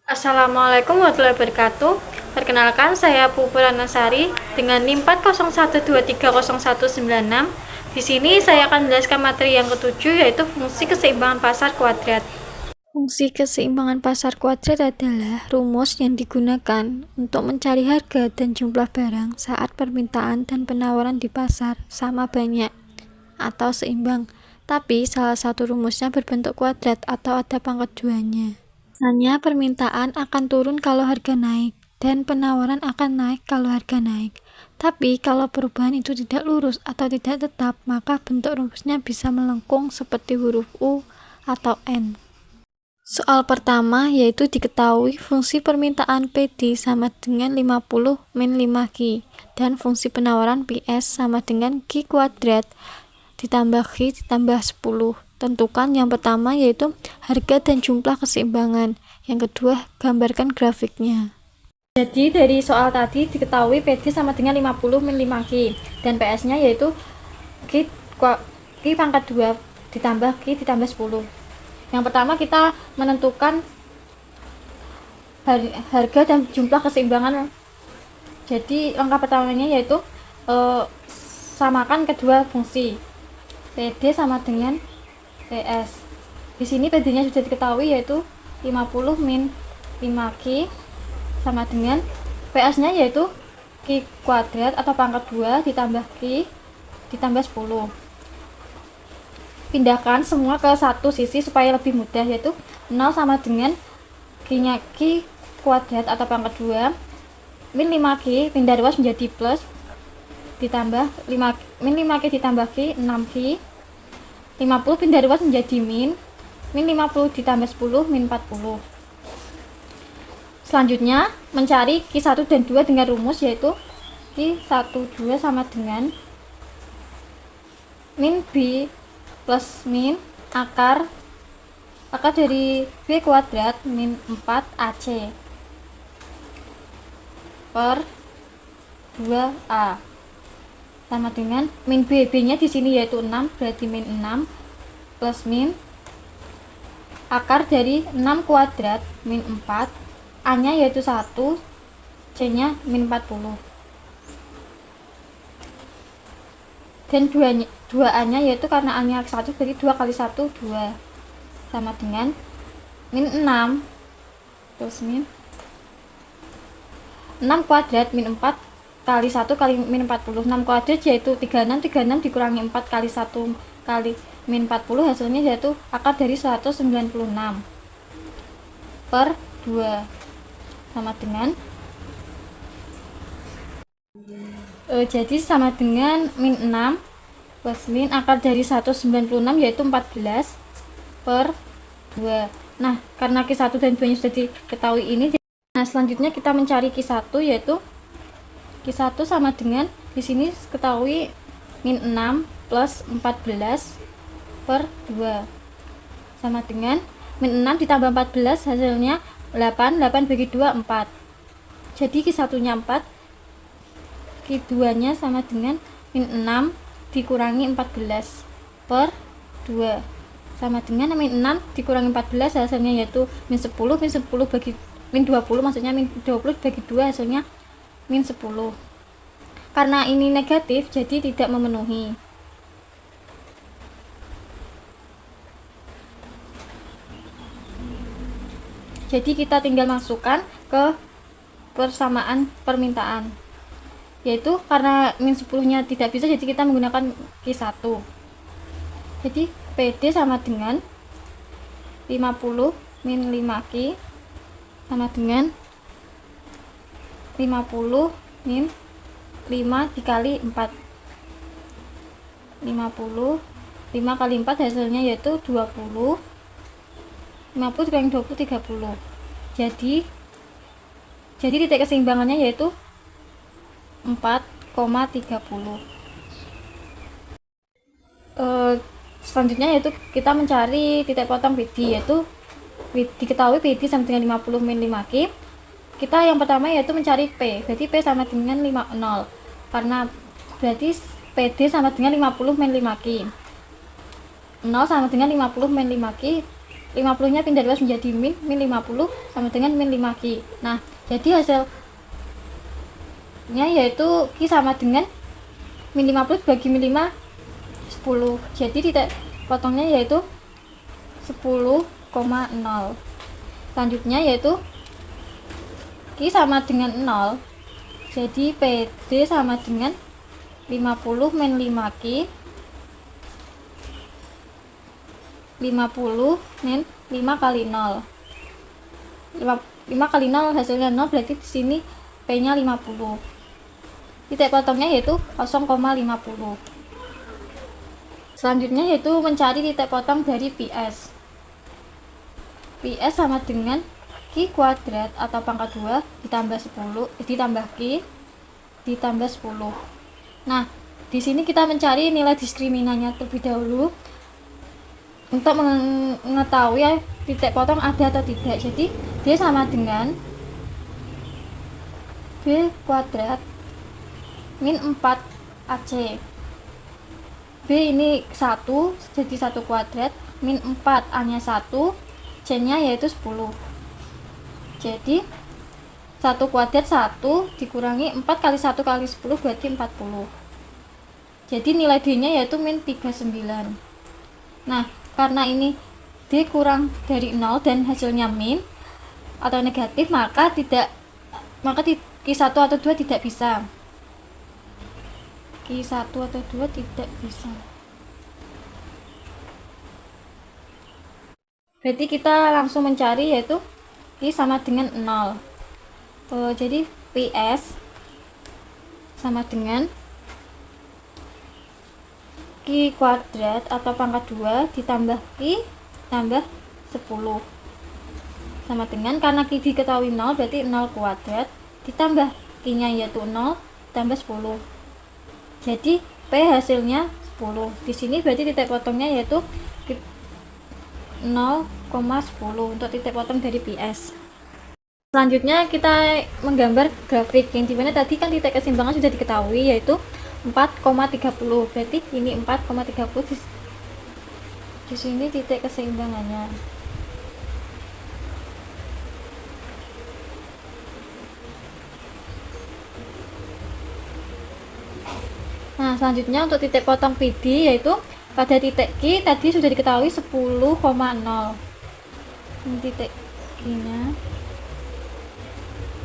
Assalamualaikum warahmatullahi wabarakatuh. Perkenalkan, saya Pupul Anasari dengan NIM 401230196. Di sini saya akan menjelaskan materi yang ketujuh, yaitu fungsi keseimbangan pasar kuadrat. Fungsi keseimbangan pasar kuadrat adalah rumus yang digunakan untuk mencari harga dan jumlah barang saat permintaan dan penawaran di pasar sama banyak atau seimbang, tapi salah satu rumusnya berbentuk kuadrat atau ada pangkat duanya. Biasanya permintaan akan turun kalau harga naik, dan penawaran akan naik kalau harga naik. Tapi kalau perubahan itu tidak lurus atau tidak tetap, maka bentuk rumusnya bisa melengkung seperti huruf U atau N. Soal pertama yaitu diketahui fungsi permintaan PD sama dengan 50 min 5Q dan fungsi penawaran PS sama dengan Q kuadrat ditambah Q ditambah 10. Tentukan yang pertama yaitu harga dan jumlah keseimbangan. Yang kedua, gambarkan grafiknya. Jadi dari soal tadi diketahui PD sama dengan 50 min 5Q dan PS-nya yaitu Q pangkat 2 ditambah Q ditambah 10. Yang pertama kita menentukan harga dan jumlah keseimbangan. Jadi langkah pertamanya yaitu samakan kedua fungsi. PD sama dengan PS. Di sini PD-nya sudah diketahui yaitu 50 min 5Q sama dengan PS-nya yaitu Q kuadrat atau pangkat 2 ditambah Q ditambah 10. Pindahkan semua ke satu sisi supaya lebih mudah, yaitu 0 sama dengan Q-nya Q kuadrat atau pangkat 2 min 5Q pindah ruas menjadi plus ditambah 5 min 5Q ditambah Q 6Q 50 pindah ruas menjadi min 50 ditambah 10 min 40. Selanjutnya mencari Q1 dan 2 dengan rumus yaitu Q1 2 sama dengan min B plus min akar dari B kuadrat min 4 AC per 2A sama dengan min B nya di sini yaitu 6, berarti min 6 plus min akar dari 6 kuadrat min 4, A nya yaitu 1, C nya min 40, dan 2A nya yaitu karena A nya 1 berarti 2 kali 1 2 sama dengan min 6 plus min 6 kuadrat min 4 kali 1 kali min 40. 6 kuadrat yaitu 36 dikurangi 4 kali 1 kali min 40, hasilnya yaitu akar dari 196 per 2 sama dengan jadi sama dengan min 6 plus min akar dari 196 yaitu 14 per 2. Nah, karena Q1 dan 2 nya sudah diketahui ini, nah selanjutnya kita mencari Q1 yaitu Q1 sama dengan di sini ketahui min 6 plus 14 per 2 sama dengan min 6 ditambah 14 hasilnya 8 bagi 2 4. Jadi Q1 nya 4, Q2 nya sama dengan min 6 dikurangi 14 per 2 sama dengan min 6 dikurangi 14 hasilnya yaitu min 10 bagi min 20, maksudnya min 20 bagi 2 hasilnya min 10. Karena ini negatif jadi tidak memenuhi. Jadi kita tinggal masukkan ke persamaan permintaan, yaitu karena min 10 nya tidak bisa jadi kita menggunakan Q1. Jadi PD sama dengan 50 min 5Q sama dengan 50 min 5 dikali 4, 50 5 kali 4 hasilnya yaitu 20, 50 dikurangi 20 30. Jadi titik keseimbangannya yaitu 4,30. Selanjutnya yaitu kita mencari titik potong PD, yaitu diketahui PD sama dengan 50 min 5Q. Kita yang pertama yaitu mencari P, berarti P sama dengan 50, karena berarti PD sama dengan 50 min 5Q. 0 sama dengan 50 min 5Q 50 nya pindah luas menjadi min 50 sama dengan min 5Q. Nah, jadi hasilnya yaitu Q sama dengan min 50 bagi min 5 10. Jadi titik potongnya yaitu 10,0. Selanjutnya yaitu Q sama dengan 0. Jadi PD sama dengan 50 min 5Q, 50 min 5 kali 0. 5 kali 0 hasilnya 0, berarti di sini P nya 50. Titik potongnya yaitu 0,50. Selanjutnya yaitu mencari titik potong dari PS. PS sama dengan Q kuadrat atau pangkat 2 ditambah 10 ditambah Q ditambah 10. Nah, di sini kita mencari nilai diskriminannya terlebih dahulu untuk mengetahui ya, titik potong ada atau tidak. Jadi dia sama dengan B kuadrat min 4 AC. B ini 1, jadi 1 kuadrat, min 4 A nya 1, C nya yaitu 10. Jadi 1 kuadrat 1 dikurangi 4 kali 1 kali 10 berarti 40. Jadi nilai D nya yaitu min 39. Nah, karena ini D kurang dari 0 dan hasilnya min atau negatif, maka Q1 atau 2 tidak bisa. Q1 atau 2 tidak bisa. Berarti kita langsung mencari yaitu Q sama dengan 0. Jadi PS sama dengan Q kuadrat atau pangkat 2 ditambah Q tambah 10 sama dengan, karena Q diketahui 0 berarti 0 kuadrat ditambah Q nya yaitu 0 tambah 10. Jadi P hasilnya 10. Di sini berarti titik potongnya yaitu 0,10 untuk titik potong dari PS. Selanjutnya kita menggambar grafik yang dimana tadi kan titik keseimbangan sudah diketahui yaitu 4,30. Berarti ini 4,30 di sini titik keseimbangannya. Nah, selanjutnya untuk titik potong PD yaitu pada titik Q tadi sudah diketahui 10,0. Ini titik Q nya.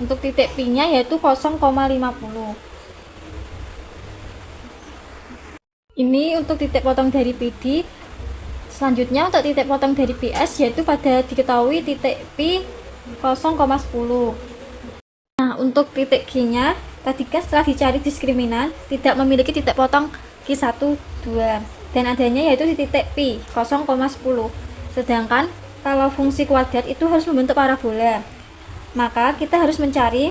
Untuk titik P nya yaitu 0,50. Ini untuk titik potong dari PD. Selanjutnya untuk titik potong dari PS yaitu pada diketahui titik P 0,10. Nah, untuk titik Q nya tadi kan setelah dicari diskriminan tidak memiliki titik potong Q1, 2 dan adanya yaitu di titik P 0,10. Sedangkan kalau fungsi kuadrat itu harus membentuk parabola, maka kita harus mencari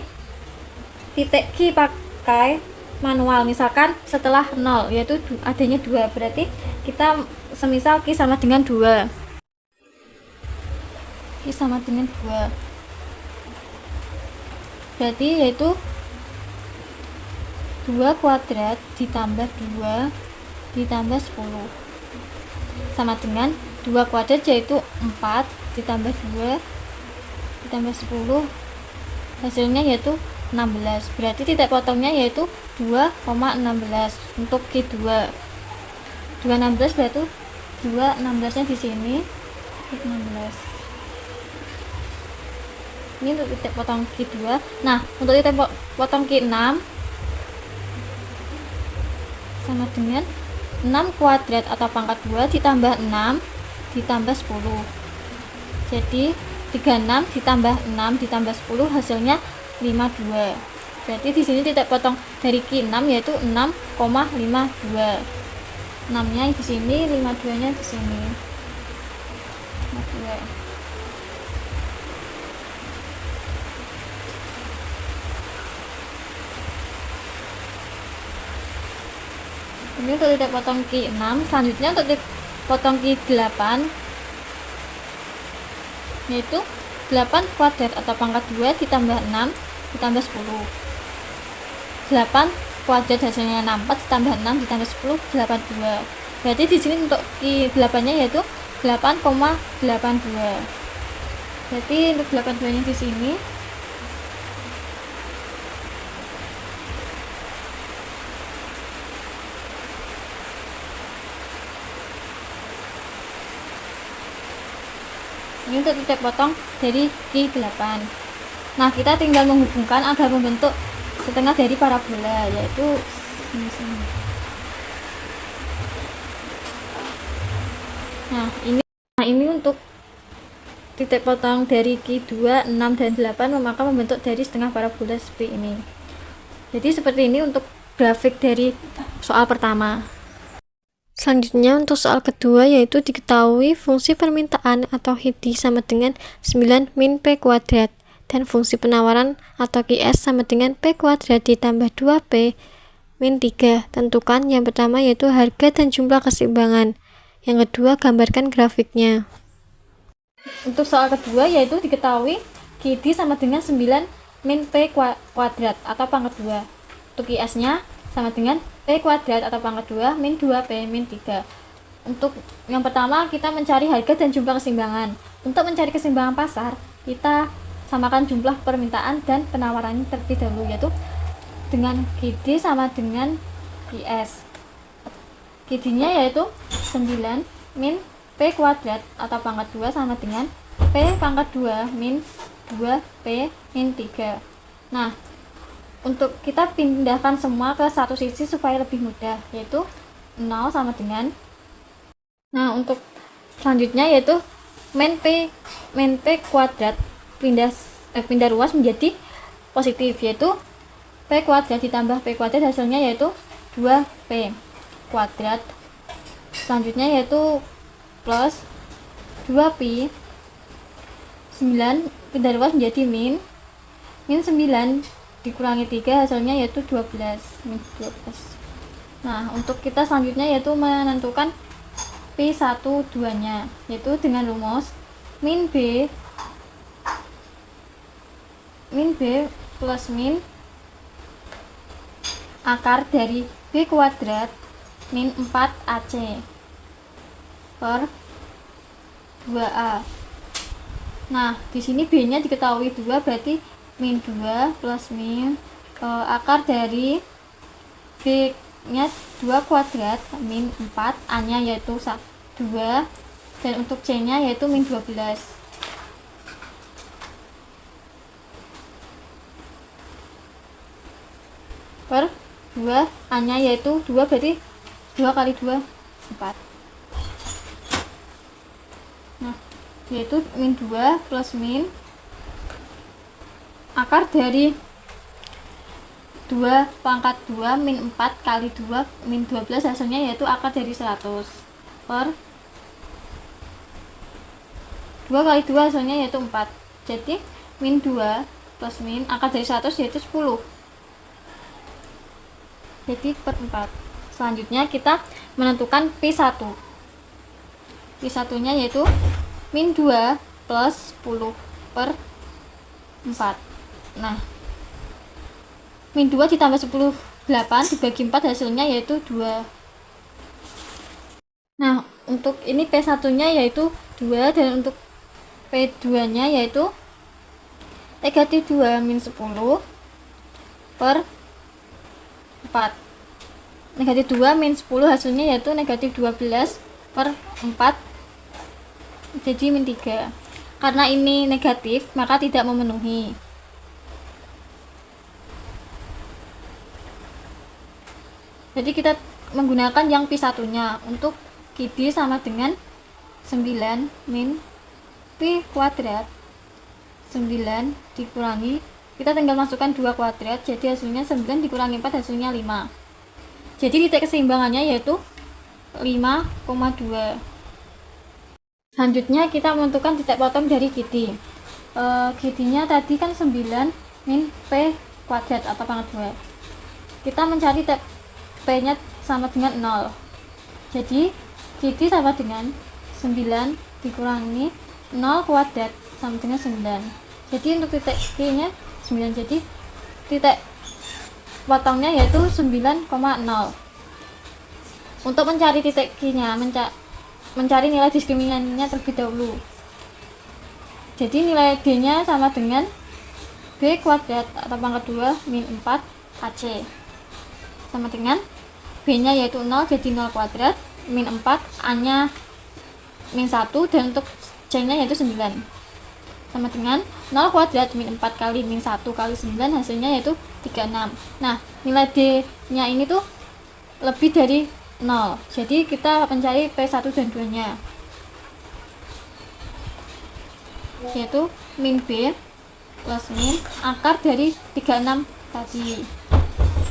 titik Q pakai manual. Misalkan setelah 0 yaitu adanya 2, berarti kita semisal Q sama dengan 2, Q sama dengan 2 berarti yaitu 2 kuadrat ditambah 2 ditambah 10 sama dengan 2 kuadrat yaitu 4 ditambah 2 ditambah 10 hasilnya yaitu 16. Berarti titik potongnya yaitu 2,16 untuk Q2. 2,16 berarti 2,16 nya di sini 16. Ini untuk titik potong Q2. Nah, untuk titik potong Q6 sama dengan 6 kuadrat atau pangkat 2 ditambah 6 ditambah 10. Jadi 36 ditambah 6 ditambah 10 hasilnya 52. Berarti di sini titik potong dari Q6 yaitu 6,52. 6-nya di sini, 52-nya di sini. 52. Ini untuk titik potong Q6. Selanjutnya untuk titik potong Q8 yaitu 8 kuadrat atau pangkat 2 ditambah 6 ditambah 10. 8 kuadrat hasilnya 64 ditambah 6 ditambah 10 82. Berarti di sini untuk Q8 nya yaitu 8,82. Jadi untuk 82 nya di sini ini untuk titik potong dari Q8. Nah, kita tinggal menghubungkan agar membentuk setengah dari parabola, yaitu sini. Nah, ini untuk titik potong dari Q2, 6, dan 8 maka membentuk dari setengah parabola seperti ini. Jadi seperti ini untuk grafik dari soal pertama. Selanjutnya untuk soal kedua, yaitu diketahui fungsi permintaan atau HIDI sama dengan 9 min P kuadrat dan fungsi penawaran atau QS sama dengan P kuadrat ditambah 2P min 3. Tentukan yang pertama yaitu harga dan jumlah keseimbangan. Yang kedua, gambarkan grafiknya. Untuk soal kedua yaitu diketahui QD sama dengan 9 min P kuadrat atau pangkat 2. Untuk QS-nya sama dengan P kuadrat atau pangkat 2 min 2P min 3. Untuk yang pertama kita mencari harga dan jumlah keseimbangan. Untuk mencari keseimbangan pasar, kita samakan jumlah permintaan dan penawaran terlebih dahulu, yaitu dengan GD sama dengan QS. GD-nya yaitu 9 min P kuadrat atau pangkat 2 sama dengan P pangkat 2 min 2P min 3. Nah, untuk kita pindahkan semua ke satu sisi supaya lebih mudah, yaitu 0 sama dengan, nah untuk selanjutnya yaitu min P kuadrat pindah ruas menjadi positif, yaitu P kuadrat ditambah P kuadrat hasilnya yaitu 2P kuadrat. Selanjutnya yaitu plus 2Pi 9 pindah ruas menjadi min 9 dikurangi 3 hasilnya yaitu 12 min 12. Nah, untuk kita selanjutnya yaitu menentukan P1 2 nya, yaitu dengan rumus min B plus min akar dari B kuadrat min 4 AC per 2A. Nah, di sini B-nya diketahui 2, berarti min 2 plus min akar dari B-nya 2 kuadrat min 4, A-nya yaitu 2, dan untuk C-nya yaitu min 12. Per 2, A-nya yaitu 2, berarti 2 kali 2, 4. Nah, yaitu min 2 plus min akar dari 2 pangkat 2 min 4 kali 2 min 12 hasilnya yaitu akar dari 100 per 2 kali 2 hasilnya yaitu 4. Jadi min 2 plus min akar dari 100 yaitu 10. Jadi per 4. Selanjutnya kita menentukan P1. P1 nya yaitu min 2 plus 10 per 4. Nah, min 2 ditambah 10 8 dibagi 4 hasilnya yaitu 2. Nah, untuk ini P1 nya yaitu 2, dan untuk P2 nya yaitu negatif 2 min 10 per 4. Negatif 2 min 10 hasilnya yaitu negatif 12 per 4, jadi min 3. Karena ini negatif maka tidak memenuhi. Jadi kita menggunakan yang P1 nya. Untuk QD sama dengan 9 min P kuadrat 9 dikurangi, kita tinggal masukkan 2 kuadrat, jadi hasilnya 9 dikurangi 4 hasilnya 5. Jadi titik keseimbangannya yaitu 5,2. Selanjutnya kita menentukan titik potong dari GD. GD nya tadi kan 9 min P kuadrat atau pangkat 2. Kita mencari titik P nya sama dengan 0. Jadi GD sama dengan 9 dikurangi 0 kuadrat sama dengan 9. Jadi untuk titik P nya 9. Jadi titik potongnya yaitu 9,0. Untuk mencari titik Q nya mencari nilai diskriminannya terlebih dahulu. Jadi nilai D nya sama dengan B kuadrat atau pangkat 2 min 4 AC, sama dengan B nya yaitu 0, jadi 0 kuadrat min 4, A nya min 1, dan untuk C nya yaitu 9, sama dengan 0 kuadrat min 4 kali min 1 kali 9, hasilnya yaitu 36. Nah, nilai D nya ini tuh lebih dari 0, jadi kita mencari P1 dan 2 nya, yaitu min B plus min akar dari 36 tadi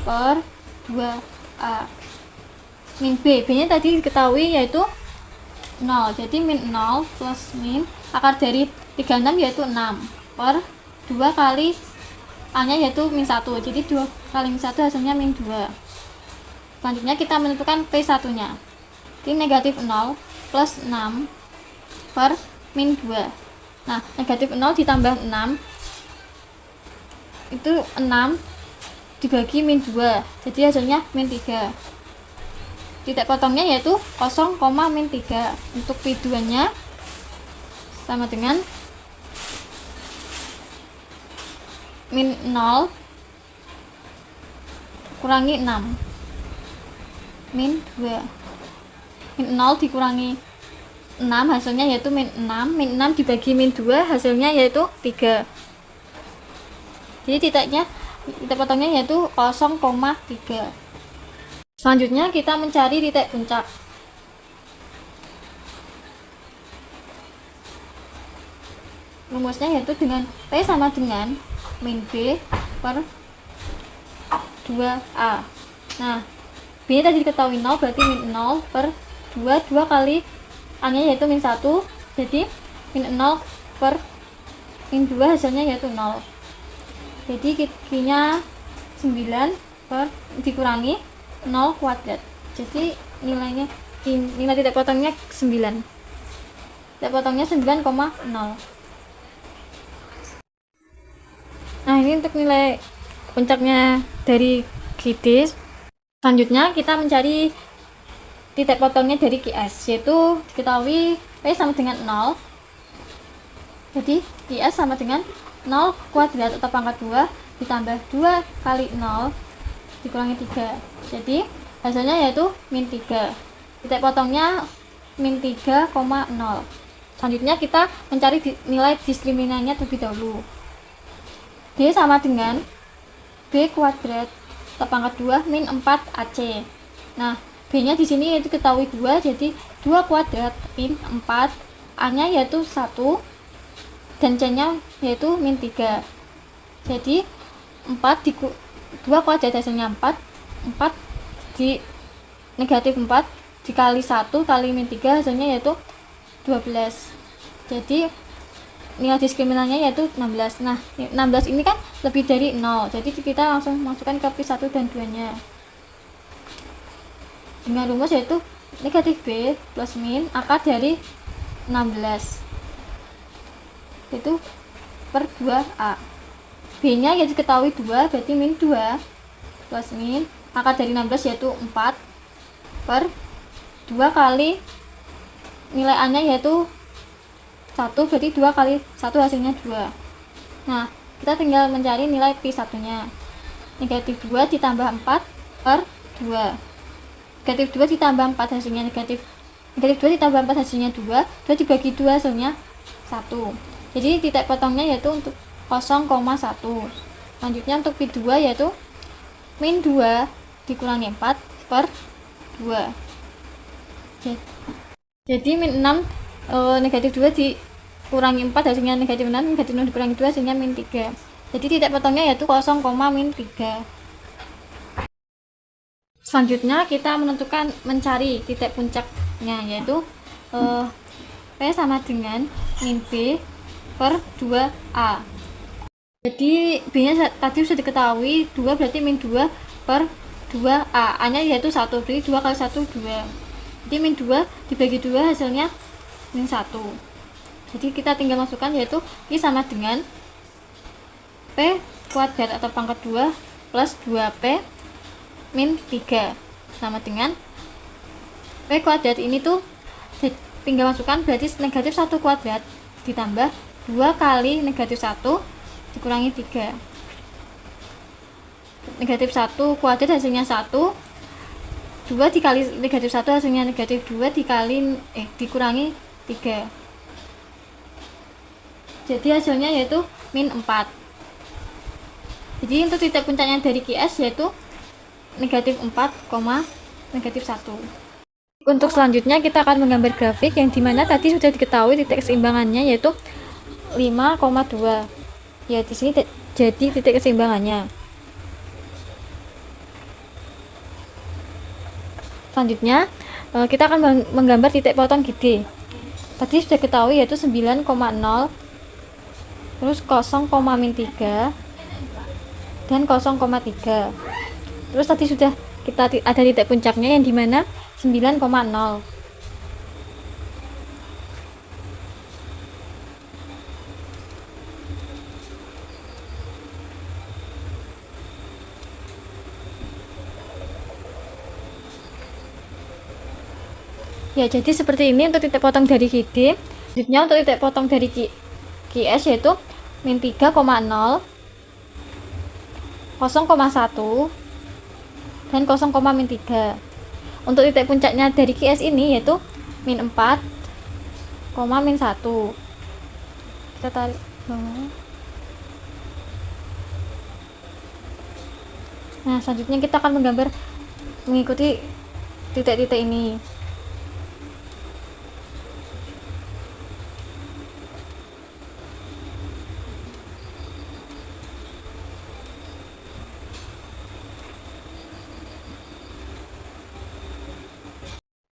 per 2A. Min B nya tadi diketahui yaitu 0, jadi min 0 plus min akar dari 36 yaitu 6 per 2 kali A nya yaitu min 1, jadi 2 kali min 1 hasilnya min 2. Selanjutnya kita menentukan P1 nya, jadi negatif 0 plus 6 per min 2. Nah, negatif 0 ditambah 6 itu 6 dibagi min 2, jadi hasilnya min 3. Titik potongnya yaitu 0, min 3. Untuk P2 nya sama dengan min 0 kurangi 6 min 2. Min 0 dikurangi 6 hasilnya yaitu min 6. Min 6 dibagi min 2 hasilnya yaitu 3. Jadi titik potongnya yaitu 0,3. Selanjutnya kita mencari titik puncak. Rumusnya yaitu dengan P sama dengan min B per 2A. Nah, B tadi diketahui 0, berarti min 0 per 2 kali A nya yaitu min 1, jadi min 0 per min 2 hasilnya yaitu 0. Jadi Q nya 9 per dikurangi 0 kuadrat, jadi nilai titik potongnya 9. Titik potongnya 9,0. Nah, ini untuk nilai puncaknya dari GD. Selanjutnya kita mencari titik potongnya dari QS, yaitu diketahui P sama dengan 0, jadi QS sama dengan 0 kuadrat atau pangkat 2 ditambah 2 kali 0 dikurangi 3, jadi hasilnya yaitu min 3. Titik potongnya min 3,0. Selanjutnya kita mencari nilai diskriminannya terlebih dahulu. D sama dengan B kuadrat atau pangkat 2 min 4 AC. Nah, B nya di sini yaitu ketahui 2, jadi 2 kuadrat min 4, A nya yaitu 1, dan C nya yaitu min 3. Jadi 2 kuadrat hasilnya 4 di negatif 4 dikali 1 kali min 3 hasilnya yaitu 12. Jadi nilai diskriminannya yaitu 16. Nah, 16 ini kan lebih dari 0, jadi kita langsung masukkan ke P1 dan 2 nya dengan rumus yaitu negatif B plus min akar dari 16 itu per 2A. B nya yaitu diketahui 2, berarti min 2 plus min akar dari 16 yaitu 4 per 2 kali nilai A nya yaitu 1, berarti 2 kali 1 hasilnya 2. Nah, kita tinggal mencari nilai P1 nya. Negatif 2 ditambah 4 per 2. Negatif 2 ditambah 4 hasilnya negatif 2 ditambah 4 hasilnya 2 dibagi 2 hasilnya 1. Jadi titik potongnya yaitu untuk 0,1. Selanjutnya untuk P2 yaitu min 2 dikurangi 4 per 2. Jadi min 6 negatif 2 dikurangi 4 hasilnya negatif 6, negatif 6 dikurangi 2 hasilnya min 3. Jadi titik potongnya yaitu 0,3. Selanjutnya kita mencari titik puncaknya, yaitu P sama dengan min B per 2A. Jadi B nya tadi sudah diketahui 2, berarti min 2 per 2A. A nya yaitu 1, berarti 2 kali 1 2. Jadi min 2 dibagi 2 hasilnya min 1. Jadi kita tinggal masukkan yaitu I sama dengan P kuadrat atau pangkat 2 plus 2P min 3 sama dengan P kuadrat ini tuh tinggal masukkan, berarti negatif 1 kuadrat ditambah 2 kali negatif 1 dikurangi 3. Negatif 1 kuadrat hasilnya 1, 2 dikali negatif 1 hasilnya negatif 2 dikurangi 3. Jadi hasilnya yaitu min 4. Jadi untuk titik puncaknya dari QS yaitu negatif 4, negatif 1. Untuk selanjutnya kita akan menggambar grafik yang dimana tadi sudah diketahui titik keseimbangannya yaitu 5,2. Ya di sini jadi titik keseimbangannya. Selanjutnya kita akan menggambar titik potong GD. Tadi sudah diketahui yaitu 9,0, terus 0,-3 dan 0,3. Terus tadi sudah kita ada titik puncaknya yang dimana 9,0. Ya, jadi seperti ini untuk titik potong dari GD. Selanjutnya untuk titik potong dari QS yaitu min 3,0, 0,1 dan 0,-3. Untuk titik puncaknya dari QS ini yaitu min 4, min 1. Kita tarik bawah. Nah, selanjutnya kita akan menggambar mengikuti titik-titik ini.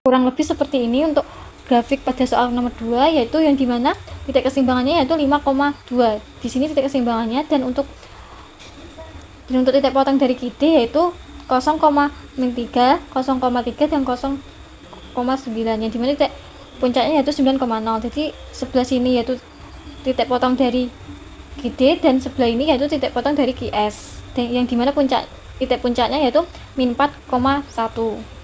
Kurang lebih seperti ini untuk grafik pada soal nomor 2, yaitu yang dimana titik keseimbangannya yaitu 5,2. Di sini titik keseimbangannya, dan untuk titik potong dari GD yaitu 0,-3, 0,3 dan 0,9, yang dimana titik puncaknya yaitu 9,0. Jadi sebelah sini yaitu titik potong dari GD dan sebelah ini yaitu titik potong dari QS, dan yang dimana titik puncaknya yaitu min 4,1.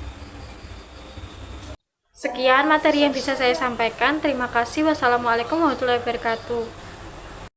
Sekian materi yang bisa saya sampaikan. Terima kasih. Wassalamualaikum warahmatullahi wabarakatuh.